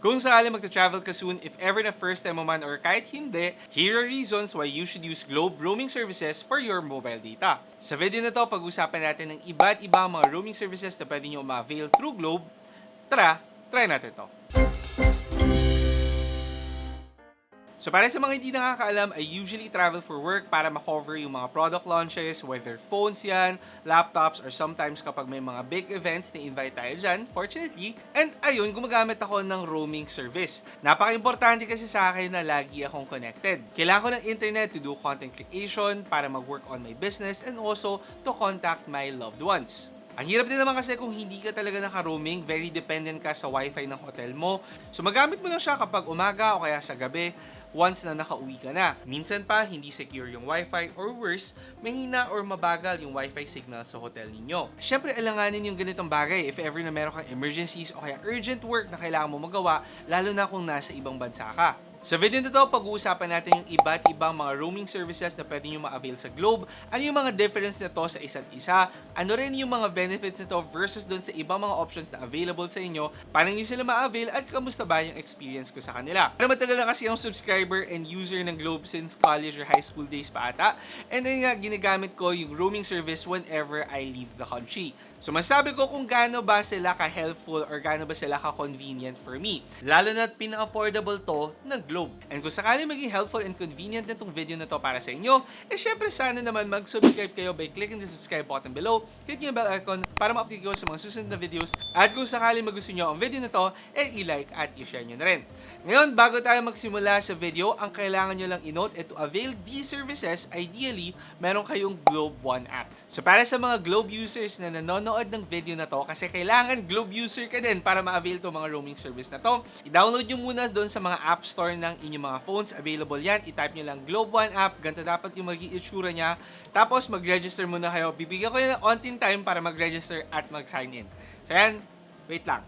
Kung sakali magta-travel ka soon, if ever na first time mo man or kahit hindi, here are reasons why you should use Globe roaming services for your mobile data. Sa video na to, pag-usapan natin ng iba't ibang mga roaming services na pwede nyo ma-avail through Globe. Tara, try natin to. So para sa mga hindi nakakaalam, I usually travel for work para makover yung mga product launches, whether phones yan, laptops, or sometimes kapag may mga big events na invite tayo dyan, fortunately. And ayun, gumagamit ako ng roaming service. Napaka-importante kasi sa akin na lagi akong connected. Kailangan ko ng internet to do content creation, para mag-work on my business, and also to contact my loved ones. Ang hirap din naman kasi kung hindi ka talaga naka-roaming, very dependent ka sa wifi ng hotel mo. So magamit mo lang siya kapag umaga o kaya sa gabi, once na nakauwi ka na. Minsan pa, hindi secure yung wifi or worse, mahina or mabagal yung wifi signal sa hotel ninyo. Siyempre, alanganin yung ganitong bagay if ever na meron kang emergencies o kaya urgent work na kailangan mo magawa, lalo na kung nasa ibang bansa ka. Sa video na to, pag-uusapan natin yung iba't ibang mga roaming services na pwede nyo ma-avail sa Globe, ano yung mga difference na to sa isa't isa, ano rin yung mga benefits na to versus doon sa ibang mga options na available sa inyo, paano nyo sila ma-avail at kamusta ba yung experience ko sa kanila. Pero matagal na kasi yung subscriber and user ng Globe since college or high school days pa ata, and then nga ginagamit ko yung roaming service whenever I leave the country. So masabi ko kung gaano ba sila ka-helpful or gaano ba sila ka-convenient for me. Lalo na't pina-affordable to ng Globe. And kung sakali maging helpful and convenient na itong video na to para sa inyo, syempre sana naman mag-subscribe kayo by clicking the subscribe button below, hit nyo yung bell icon para ma-update ko sa mga susunod na videos. At kung sakali magusto nyo ang video na to, i-like at i-share nyo na rin. Ngayon, bago tayo magsimula sa video, ang kailangan nyo lang i-note to avail these services, ideally, meron kayong Globe One app. So para sa mga Globe users na nanonood ng video na to, kasi kailangan Globe user ka din para ma-avail to mga roaming service na to, i-download nyo muna doon sa mga app store ng inyong mga phones. Available yan. I-type nyo lang Globe One app. Ganito dapat yung magiging itsura niya. Tapos mag-register muna kayo. Bibigyan ko yun ng onting time para mag-register at mag-sign in. So yan, wait lang.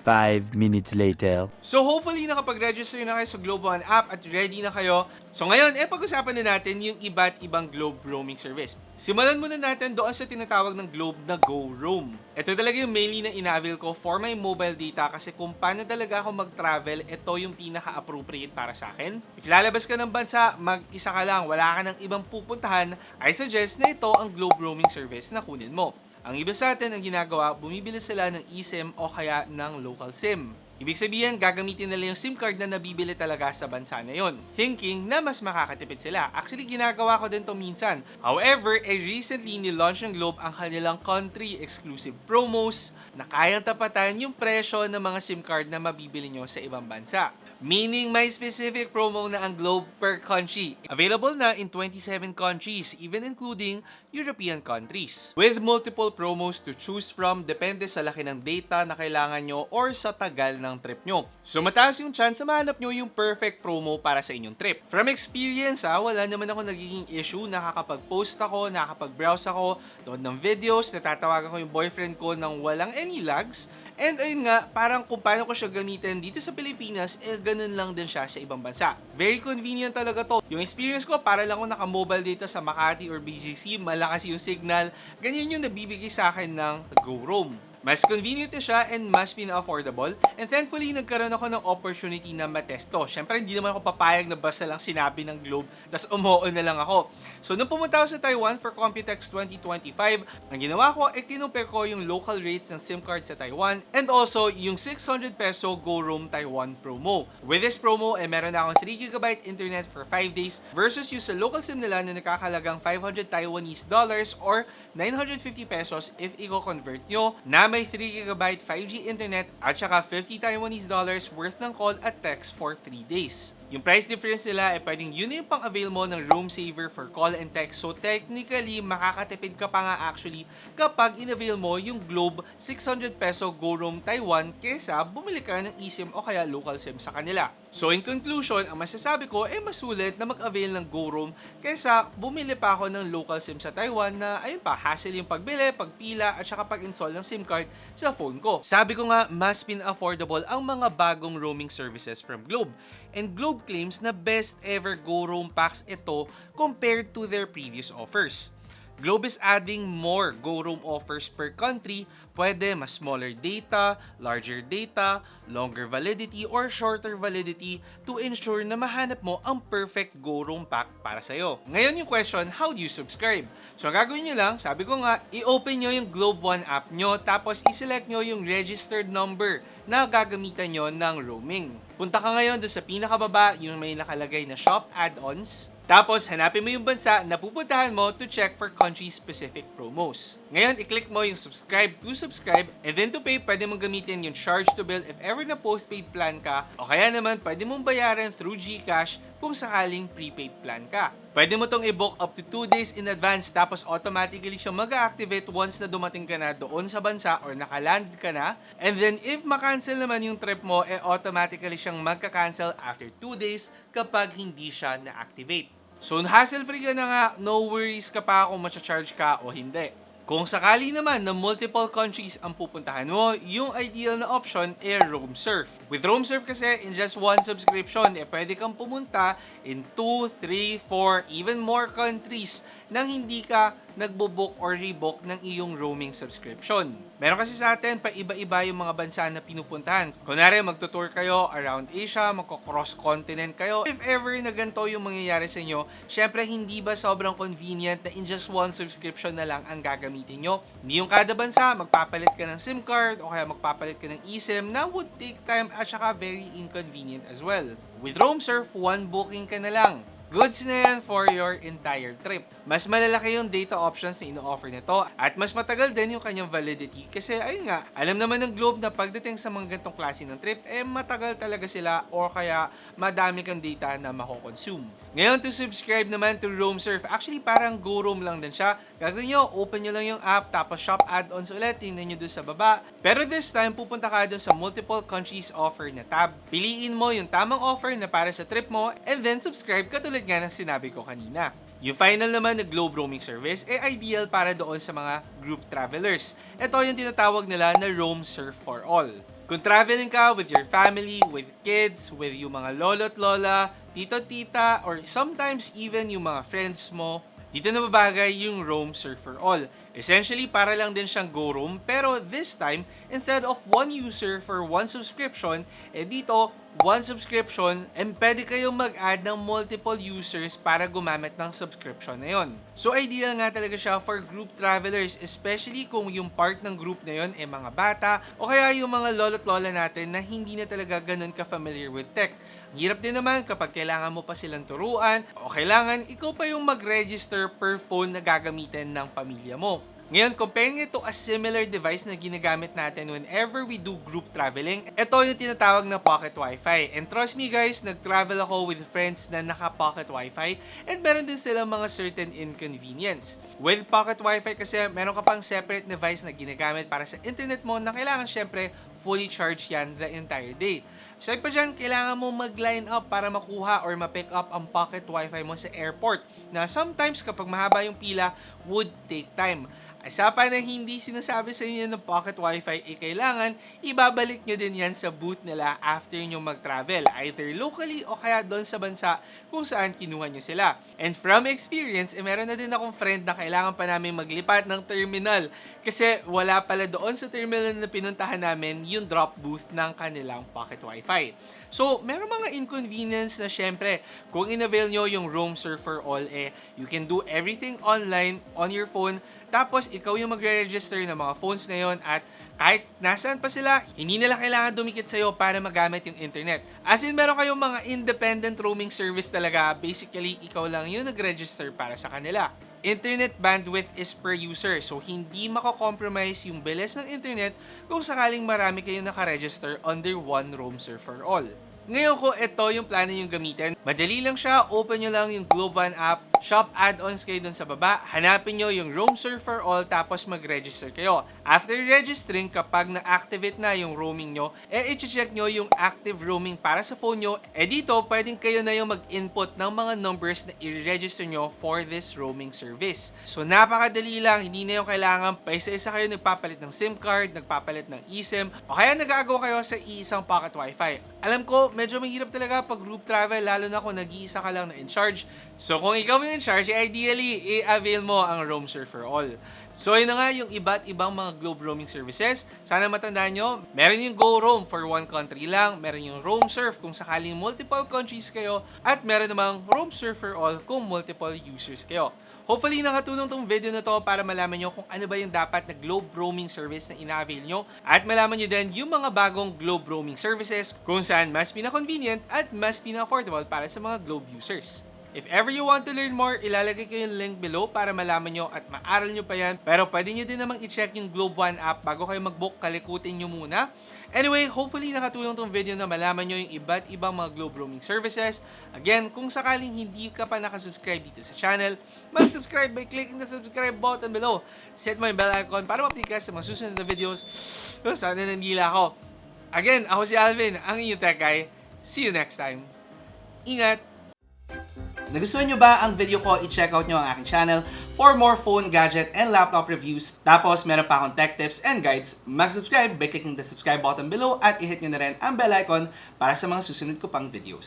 5 minutes later. So hopefully nakapag-register na kayo sa Globe One app at ready na kayo. So ngayon, pag-usapan na natin yung iba't ibang Globe roaming service. Simulan muna natin doon sa tinatawag ng Globe na Go Roam. Ito talaga yung mainly na in-avail ko for my mobile data kasi kung paano talaga ako mag-travel, ito yung pinaka-appropriate para sa akin. If lalabas ka ng bansa, mag-isa ka lang, wala ka ng ibang pupuntahan, I suggest na ito ang Globe roaming service na kunin mo. Ang iba sa atin ang ginagawa, bumibili sila ng eSIM o kaya ng local SIM. Ibig sabihin, gagamitin nila yung SIM card na nabibili talaga sa bansa na yon, thinking na mas makakatipid sila. Actually, ginagawa ko din to minsan. However, recently nilaunch ng Globe ang kanilang country-exclusive promos na kayang tapatan yung presyo ng mga SIM card na mabibili nyo sa ibang bansa. Meaning may specific promo na ang Globe per country. Available na in 27 countries, even including European countries. With multiple promos to choose from depende sa laki ng data na kailangan nyo or sa tagal ng trip nyo. So mataas yung chance na mahanap nyo yung perfect promo para sa inyong trip. From experience wala naman ako nagiging issue. Nakakapag-post ako, nakakapag-browse ako doon ng videos, natatawagan ko yung boyfriend ko nang walang any lags. And ayun nga, parang kung paano ko siya gamitin dito sa Pilipinas, ganun lang din siya sa ibang bansa. Very convenient talaga to. Yung experience ko, para lang ako naka-mobile data sa Makati or BGC, malakas yung signal. Ganyan yung nabibigay sa akin ng Go Roam. Mas convenient na siya and mas pina-affordable. And thankfully, nagkaroon ako ng opportunity na matesto. Siyempre, hindi naman ako papayag na basta lang sinabi ng Globe, tas umuon na lang ako. So, nung pumunta ako sa Taiwan for Computex 2025, ang ginawa ko, kinumpare ko yung local rates ng SIM card sa Taiwan and also yung 600 peso Go Roam Taiwan promo. With this promo, meron na akong 3GB internet for 5 days versus yung sa local SIM nila na nakakalagang 500 Taiwanese dollars or 950 pesos if i-convert nyo na may 3GB 5G internet at saka 50 Taiwanese dollars worth ng call at text for 3 days. Yung price difference nila pwedeng yun yung pang-avail mo ng Roam Saver for call and text. So technically, makakatipid ka pa nga actually kapag in-avail mo yung Globe 600 peso Go Roam Taiwan kesa bumili ka ng eSIM o kaya local SIM sa kanila. So in conclusion, ang masasabi ko mas sulit na mag-avail ng Go Roam kesa bumili pa ako ng local SIM sa Taiwan na ayun pa, hassle yung pagbili, pagpila at saka pag-install ng SIM card sa phone ko. Sabi ko nga, mas pin-affordable ang mga bagong roaming services from Globe. And Globe claims na best ever Go Roam packs ito compared to their previous offers. Globe is adding more Go Roam offers per country. Pwede mas smaller data, larger data, longer validity, or shorter validity to ensure na mahanap mo ang perfect Go Roam pack para sa'yo. Ngayon yung question, how do you subscribe? So ang gagawin nyo lang, sabi ko nga, i-open nyo yung Globe One app nyo, tapos i-select nyo yung registered number na gagamitan nyo ng roaming. Punta ka ngayon doon sa pinakababa, yung may nakalagay na Shop Add-ons. Tapos, hanapin mo yung bansa na pupuntahan mo to check for country-specific promos. Ngayon, i-click mo yung subscribe to subscribe, and then to pay, pwede mong gamitin yung charge to bill if ever na postpaid plan ka, o kaya naman, pwede mong bayaran through GCash kung sakaling prepaid plan ka. Pwede mo tong i-book up to 2 days in advance, tapos automatically siya mag-activate once na dumating ka na doon sa bansa or nakaland ka na. And then, if makancel naman yung trip mo, automatically siyang magka-cancel after 2 days kapag hindi siya na-activate. So, hassle-free ka na nga, no worries ka pa kung matcha-charge ka o hindi. Kung sakali naman na multiple countries ang pupuntahan mo, yung ideal na option ay RoamSurf. With RoamSurf kasi, in just one subscription, pwede kang pumunta in 2, 3, 4, even more countries nang hindi ka nagbo-book or rebook ng iyong roaming subscription. Meron kasi sa atin pa iba-iba yung mga bansa na pinupuntahan. Kunwari, magtutour kayo around Asia, magko-cross-continent kayo. If ever na ganito yung mangyayari sa inyo, syempre hindi ba sobrang convenient na in just one subscription na lang ang gagamitin nyo? Hindi yung kada bansa, magpapalit ka ng SIM card o kaya magpapalit ka ng eSIM na would take time at saka very inconvenient as well. With RoamSurf, one booking ka na lang. Goods na yan for your entire trip. Mas malalaki yung data options na ino-offer nito at mas matagal din yung kanyang validity kasi ayun nga, alam naman ng Globe na pagdating sa mga gantong klase ng trip, matagal talaga sila or kaya madami kang data na mako-consume. Ngayon, to subscribe naman to RoamSurf, actually parang Go Roam lang din siya. Gagawin nyo, open nyo lang yung app tapos shop add-ons ulit, tingnan nyo doon sa baba. Pero this time, pupunta ka doon sa multiple countries offer na tab. Piliin mo yung tamang offer na para sa trip mo and then subscribe katulad nga ng sinabi ko kanina. Yung final naman na Globe Roaming Service ideal para doon sa mga group travelers. Ito yung tinatawag nila na RoamSurf for All. Kung traveling ka with your family, with kids, with yung mga lolo't lola, tito-tita, or sometimes even yung mga friends mo, dito na babagay yung RoamSurf for All. Essentially, para lang din siyang Go Roam, pero this time, instead of one user for one subscription, dito, one subscription, and pwede kayong mag-add ng multiple users para gumamit ng subscription na yon. So, ideal nga talaga siya for group travelers, especially kung yung part ng group na yon mga bata, o kaya yung mga lolo't lola natin na hindi na talaga ganun ka-familiar with tech. Ang hirap din naman kapag kailangan mo pa silang turuan, o kailangan ikaw pa yung mag-register per phone na gagamitin ng pamilya mo. Ngayon, comparing it to a similar device na ginagamit natin whenever we do group traveling, ito yung tinatawag na pocket wifi. And trust me guys, nag-travel ako with friends na naka-pocket wifi and meron din silang mga certain inconvenience. With pocket wifi kasi, meron ka pang separate device na ginagamit para sa internet mo na kailangan syempre fully charged yan the entire day. So pa dyan, kailangan mo mag-line up para makuha or ma-pick up ang pocket wifi mo sa airport na sometimes kapag mahaba yung pila, would take time. Isa pa na hindi sinasabi sa inyo ng pocket wifi, kailangan ibabalik nyo din yan sa booth nila after nyo mag-travel, either locally o kaya doon sa bansa kung saan kinuha nyo sila. And from experience, meron na din akong friend na kailangan pa namin maglipat ng terminal kasi wala pala doon sa terminal na pinuntahan namin yung drop booth ng kanilang pocket wifi. So, meron mga inconvenience na syempre, kung in-avail nyo yung RoamSurf for All, you can do everything online on your phone. Tapos, ikaw yung magre-register ng mga phones na yon at kahit nasaan pa sila, hindi nila kailangan dumikit sa'yo para magamit yung internet. As in, meron kayong mga independent roaming service talaga. Basically, ikaw lang yung nag-register para sa kanila. Internet bandwidth is per user, so hindi mako-compromise yung bilis ng internet kung sakaling marami kayong naka-register under one RoamSurf for All. Ngayon ko, ito yung plano yung gamitin. Madali lang siya, open nyo lang yung Globe One app, shop add-ons kayo dun sa baba, hanapin nyo yung RoamSurf for All, tapos mag-register kayo. After registering, kapag na-activate na yung roaming nyo, i-check nyo yung active roaming para sa phone nyo. Dito, pwedeng kayo na yung mag-input ng mga numbers na i-register nyo for this roaming service. So, napakadali lang, hindi na yung kailangan pa isa-isa kayo nagpapalit ng SIM card, nagpapalit ng eSIM, o kaya nag-aagaw kayo sa iisang pocket wifi. Alam ko, medyo mahirap talaga pag group travel, lalo na kung nag-iisa ka lang na in charge. So, kung ikaw in charge, ideally, i-avail mo ang Roam Surf for All. So, yun na nga yung iba't ibang mga globe roaming services. Sana matandaan nyo, meron yung Go Roam for one country lang, meron yung Roam Surf kung sakaling multiple countries kayo, at meron namang Roam Surf for All kung multiple users kayo. Hopefully, nakatulong tong video na to para malaman nyo kung ano ba yung dapat na globe roaming service na ina-avail nyo, at malaman nyo din yung mga bagong globe roaming services kung saan mas pinaka-convenient at mas pinaka-affordable para sa mga globe users. If ever you want to learn more, ilalagay ko yung link below para malaman nyo at maaral nyo pa yan. Pero pwede nyo din namang i-check yung Globe One app bago kayo mag-book, kalikutin nyo muna. Anyway, hopefully nakatulong tong video na malaman nyo yung iba't ibang mga globe roaming services. Again, kung sakaling hindi ka pa nakasubscribe dito sa channel, mag-subscribe by clicking the subscribe button below. Set mo yung bell icon para ma-update ka sa mga susunod na videos. Sana nandila ako. Again, ako si Alvin, ang inyong tech guy. See you next time. Ingat! Nagustuhan nyo ba ang video ko? I-check out nyo ang aking channel for more phone, gadget, and laptop reviews. Tapos, meron pa akong tech tips and guides. Mag-subscribe by clicking the subscribe button below at i-hit nyo na rin ang bell icon para sa mga susunod ko pang videos.